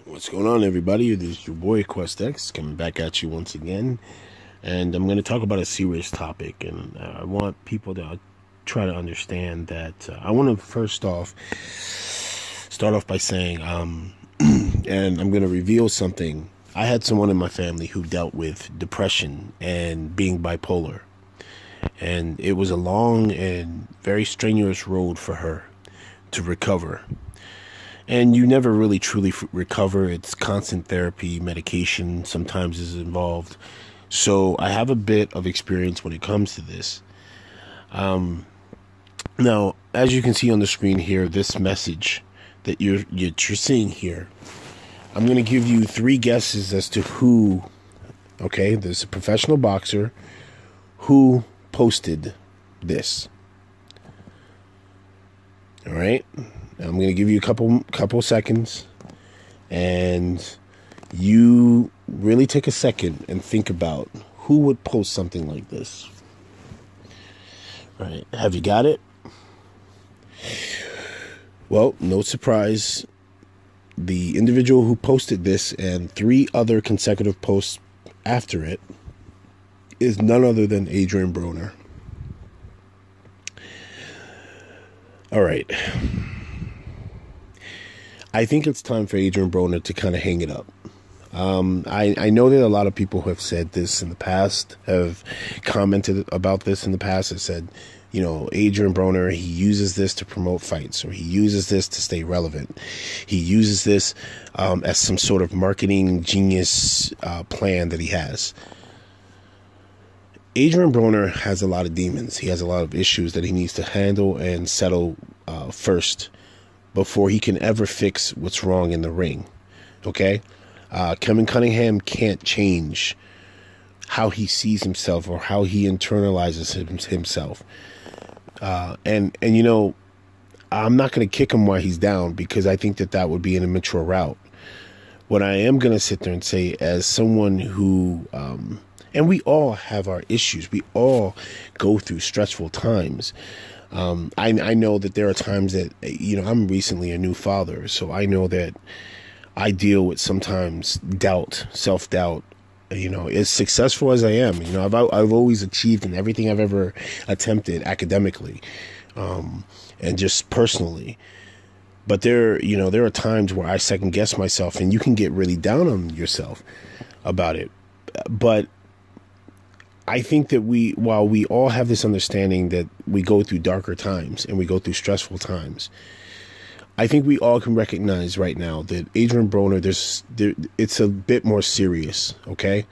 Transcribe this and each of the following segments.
What's going on, everybody? This is your boy QuestX coming back at you once again, and I'm going to talk about a serious topic. And I want people to try to understand that I want to start off by saying, and I'm going to reveal something. I had someone in my family who dealt with depression and being bipolar, and it was a long and very strenuous road for her to recover. And you never really truly recover. It's constant therapy, medication sometimes is involved. So I have a bit of experience when it comes to this. Now, as you can see on the screen here, this message that you're seeing here, I'm going to give you 3 guesses as to who, okay, there's a professional boxer who posted this. All right. I'm going to give you a couple seconds, and you really take a second and think about who would post something like this. All right. Have you got it? Well, no surprise. The individual who posted this and 3 other consecutive posts after it is none other than Andrien Broner. All right. I think it's time for Andrien Broner to kind of hang it up. I know that a lot of people who have said this in the past, have commented about this in the past, have said, you know, Andrien Broner, he uses this to promote fights, or he uses this to stay relevant. He uses this as some sort of marketing genius plan that he has. Andrien Broner has a lot of demons. He has a lot of issues that he needs to handle and settle first, before he can ever fix what's wrong in the ring. Okay? Kevin Cunningham can't change how he sees himself or how he internalizes himself. And you know, I'm not going to kick him while he's down, because I think that would be an immature route. What I am going to sit there and say, as someone who, and we all have our issues. We all go through stressful times. I know that there are times that, you know, I'm recently a new father, so I know that I deal with sometimes doubt, self-doubt. You know, as successful as I am, you know, I've always achieved in everything I've ever attempted academically, and just personally. But there are times where I second guess myself, and you can get really down on yourself about it. But I think that while we all have this understanding that we go through darker times and we go through stressful times, I think we all can recognize right now that Andrien Broner, it's a bit more serious, okay?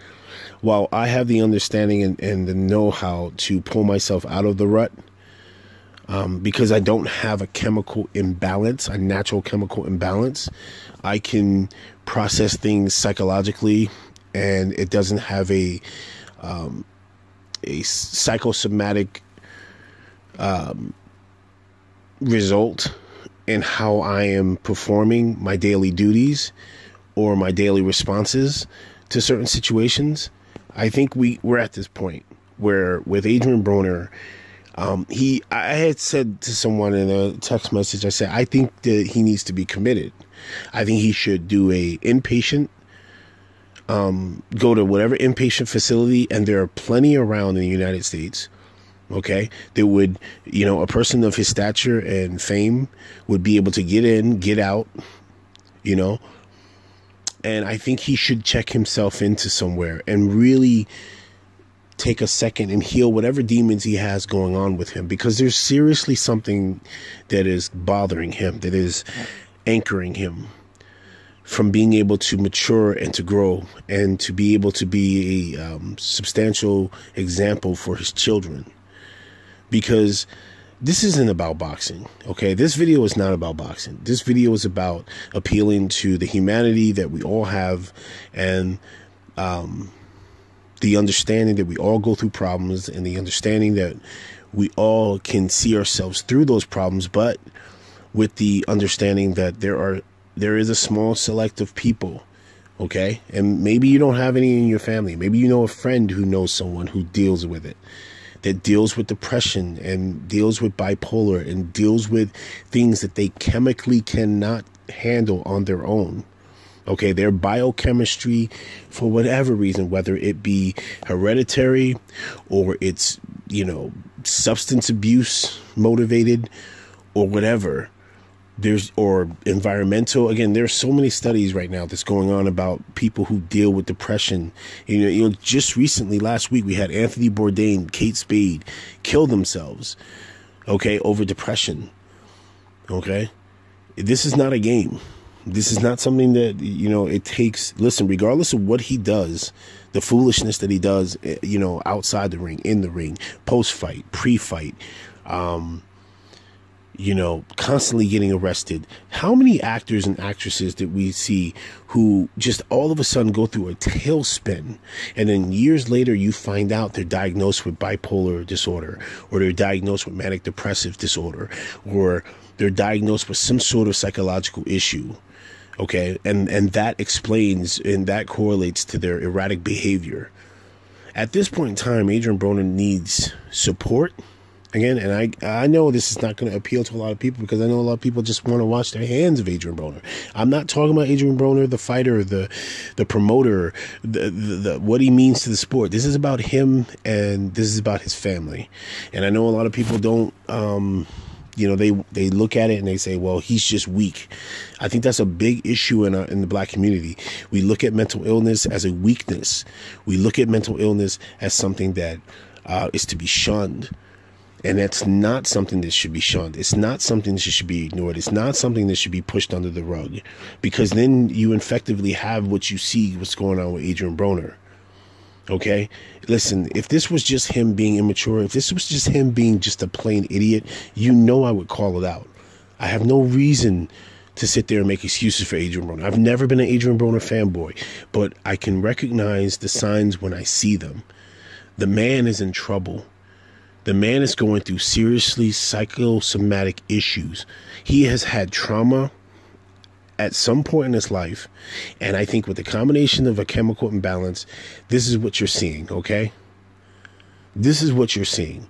While I have the understanding and the know-how to pull myself out of the rut, because I don't have a chemical imbalance, a natural chemical imbalance, I can process things psychologically, and it doesn't have a psychosomatic result in how I am performing my daily duties or my daily responses to certain situations. I think we're at this point where with Andrien Broner, I had said to someone in a text message, I said, I think that he needs to be committed. I think he should do a inpatient, go to whatever inpatient facility, and there are plenty around in the United States, okay, that would, you know, a person of his stature and fame would be able to get in, get out, you know, and I think he should check himself into somewhere and really take a second and heal whatever demons he has going on with him, because there's seriously something that is bothering him, that is anchoring him from being able to mature and to grow and to be able to be a substantial example for his children. Because this isn't about boxing, okay? This video is not about boxing. This video is about appealing to the humanity that we all have, and the understanding that we all go through problems, and the understanding that we all can see ourselves through those problems, but with the understanding that there is a small select of people, okay? And maybe you don't have any in your family. Maybe you know a friend who knows someone who deals with it, that deals with depression and deals with bipolar and deals with things that they chemically cannot handle on their own, Okay, their biochemistry, for whatever reason, whether it be hereditary or it's, substance abuse motivated or whatever, or environmental. Again, there's so many studies right now that's going on about people who deal with depression. Just recently, last week, we had Anthony Bourdain, Kate Spade kill themselves, okay, over depression. Okay, this is not a game. This is not something that, it takes. Listen, regardless of what he does, the foolishness that he does, outside the ring, in the ring, post-fight, pre-fight, constantly getting arrested. How many actors and actresses did we see who just all of a sudden go through a tailspin, and then years later you find out they're diagnosed with bipolar disorder, or they're diagnosed with manic depressive disorder, or they're diagnosed with some sort of psychological issue. Okay, and that explains and that correlates to their erratic behavior. At this point in time, Andrien Broner needs support. Again, and I know this is not going to appeal to a lot of people, because I know a lot of people just want to wash their hands of Andrien Broner. I'm not talking about Andrien Broner, the fighter, the promoter, the what he means to the sport. This is about him, and this is about his family. And I know a lot of people don't, they look at it and they say, well, he's just weak. I think that's a big issue in the black community. We look at mental illness as a weakness. We look at mental illness as something that is to be shunned. And that's not something that should be shunned. It's not something that should be ignored. It's not something that should be pushed under the rug, because then you effectively have what you see, what's going on with Andrien Broner. Okay? Listen, if this was just him being immature, if this was just him being just a plain idiot, I would call it out. I have no reason to sit there and make excuses for Andrien Broner. I've never been an Andrien Broner fanboy, but I can recognize the signs when I see them. The man is in trouble. The man is going through seriously psychosomatic issues. He has had trauma at some point in his life, and I think with the combination of a chemical imbalance, this is what you're seeing, okay? This is what you're seeing.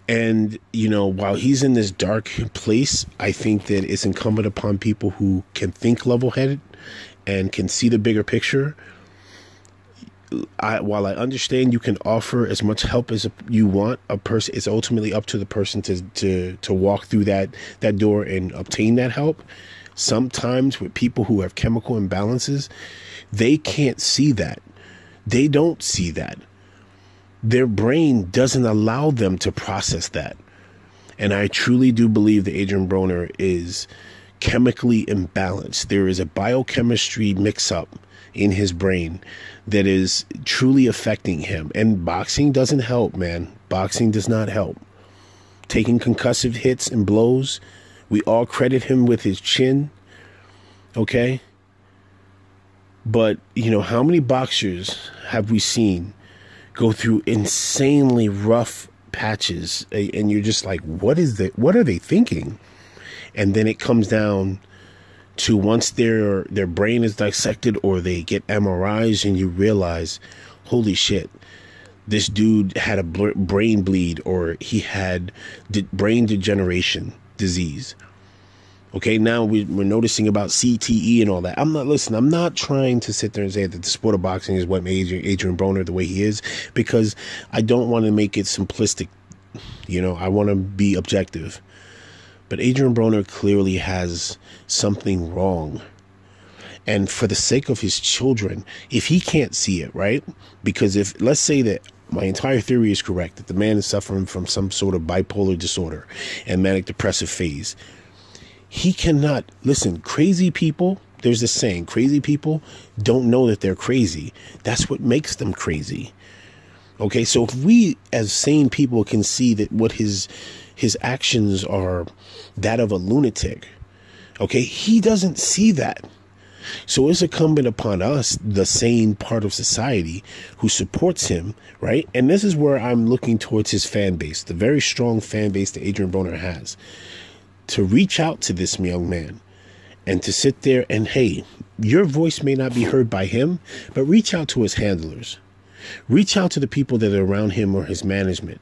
And, while he's in this dark place, I think that it's incumbent upon people who can think level-headed and can see the bigger picture. While I understand you can offer as much help as you want, it's ultimately up to the person to walk through that door and obtain that help. Sometimes with people who have chemical imbalances, they can't see that. They don't see that. Their brain doesn't allow them to process that. And I truly do believe that Andrien Broner is chemically imbalanced. There is a biochemistry mix-up in his brain that is truly affecting him. And boxing doesn't help, man. Boxing does not help. Taking concussive hits and blows, we all credit him with his chin, okay? But, how many boxers have we seen go through insanely rough patches, and you're just like, what are they thinking? And then it comes down to once their brain is dissected or they get MRIs, and you realize, holy shit, this dude had a brain bleed, or he had brain degeneration disease. Okay, now we're noticing about CTE and all that. I'm not trying to sit there and say that the sport of boxing is what made Andrien Broner the way he is, because I don't want to make it simplistic. I want to be objective. But Andrien Broner clearly has something wrong. And for the sake of his children, if he can't see it, right? Because let's say that my entire theory is correct, that the man is suffering from some sort of bipolar disorder and manic depressive phase, he cannot, listen, crazy people, there's this saying, crazy people don't know that they're crazy. That's what makes them crazy. Okay, so if we as sane people can see that what his actions are that of a lunatic, okay, he doesn't see that. So it's incumbent upon us, the sane part of society who supports him, right? And this is where I'm looking towards his fan base, the very strong fan base that Andrien Broner has, to reach out to this young man and to sit there and, hey, your voice may not be heard by him, but reach out to his handlers. Reach out to the people that are around him or his management.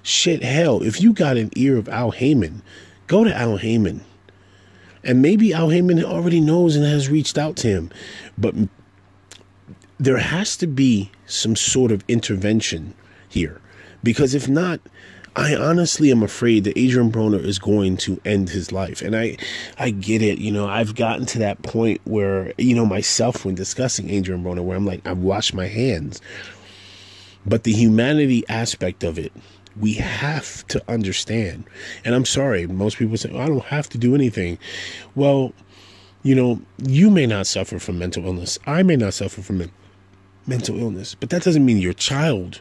Shit, hell, if you got an ear of Al Heyman, go to Al Heyman. And maybe Al Heyman already knows and has reached out to him. But there has to be some sort of intervention here. Because if not, I honestly am afraid that Adrien Broner is going to end his life. And I get it. You know, I've gotten to that point where, you know, myself when discussing Adrien Broner, where I'm like, I've washed my hands. But the humanity aspect of it, we have to understand. And I'm sorry, most people say, oh, I don't have to do anything. Well, you know, you may not suffer from mental illness. I may not suffer from mental illness. But that doesn't mean your child.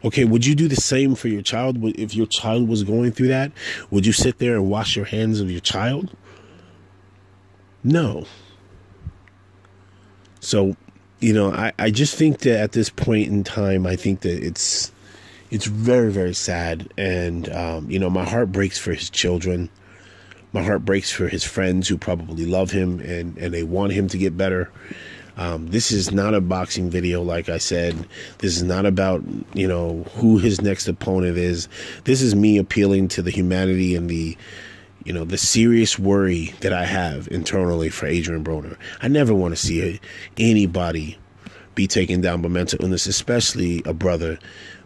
Okay, would you do the same for your child? If your child was going through that, would you sit there and wash your hands of your child? No. So, you know, I just think that at this point in time, I think that it's very, very sad. And, you know, my heart breaks for his children. My heart breaks for his friends who probably love him and they want him to get better. This is not a boxing video, like I said. This is not about, you know, who his next opponent is. This is me appealing to the humanity and the, you know, the serious worry that I have internally for Adrien Broner. I never want to see anybody be taken down by mental illness, especially a brother.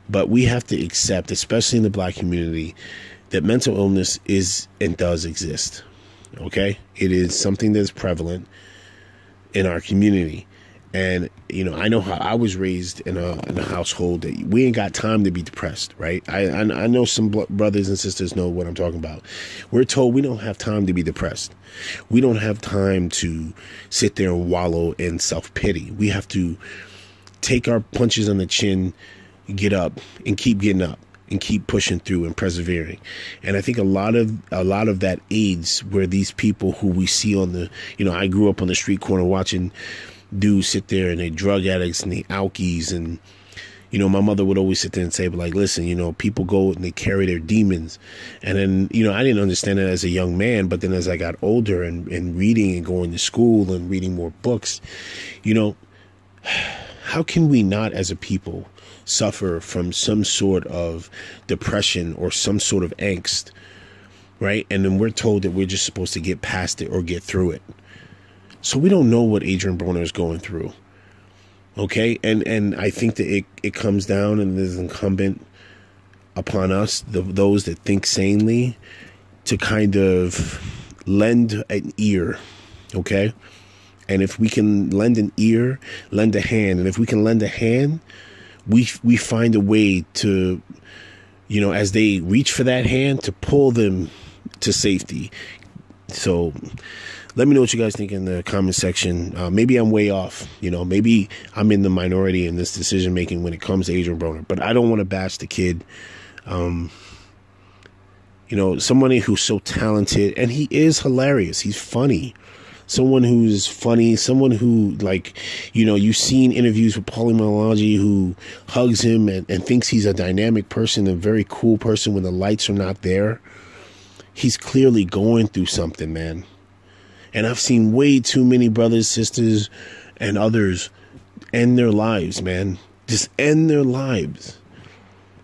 But we have to accept, especially in the black community, that mental illness is and does exist. Okay? It is something that's prevalent in our community. And, you know, I know how I was raised in a household that we ain't got time to be depressed, right? I know some brothers and sisters know what I'm talking about. We're told we don't have time to be depressed. We don't have time to sit there and wallow in self-pity. We have to take our punches on the chin, get up, and keep getting up, and keep pushing through and persevering. And I think a lot of that aids where these people who we see on the, you know, I grew up on the street corner watching dudes sit there and they drug addicts and they alkies. And, you know, my mother would always sit there and say, but like, listen, you know, people go and they carry their demons. And then, you know, I didn't understand it as a young man, but then as I got older and reading and going to school and reading more books, you know, how can we not as a people suffer from some sort of depression or some sort of angst, right? And then we're told that we're just supposed to get past it or get through it. So we don't know what Adrien Broner is going through, okay? And I think that it comes down and it is incumbent upon us, those that think sanely, to kind of lend an ear, okay? And if we can lend an ear, lend a hand. And if we can lend a hand, we find a way to, you know, as they reach for that hand, to pull them to safety. So let me know what you guys think in the comment section. Maybe I'm way off. You know, maybe I'm in the minority in this decision making when it comes to Adrien Broner. But I don't want to bash the kid. You know, somebody who's so talented, and he is hilarious. He's funny. Someone who's funny, someone who, like, you know, you've seen interviews with Paulie Malignaggi who hugs him and thinks he's a dynamic person, a very cool person when the lights are not there. He's clearly going through something, man. And I've seen way too many brothers, sisters, and others end their lives, man. Just end their lives.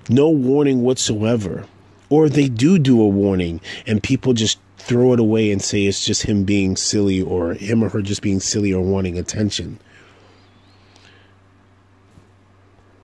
No warning whatsoever. Or they do a warning and people just throw it away and say it's just him being silly or him or her just being silly or wanting attention.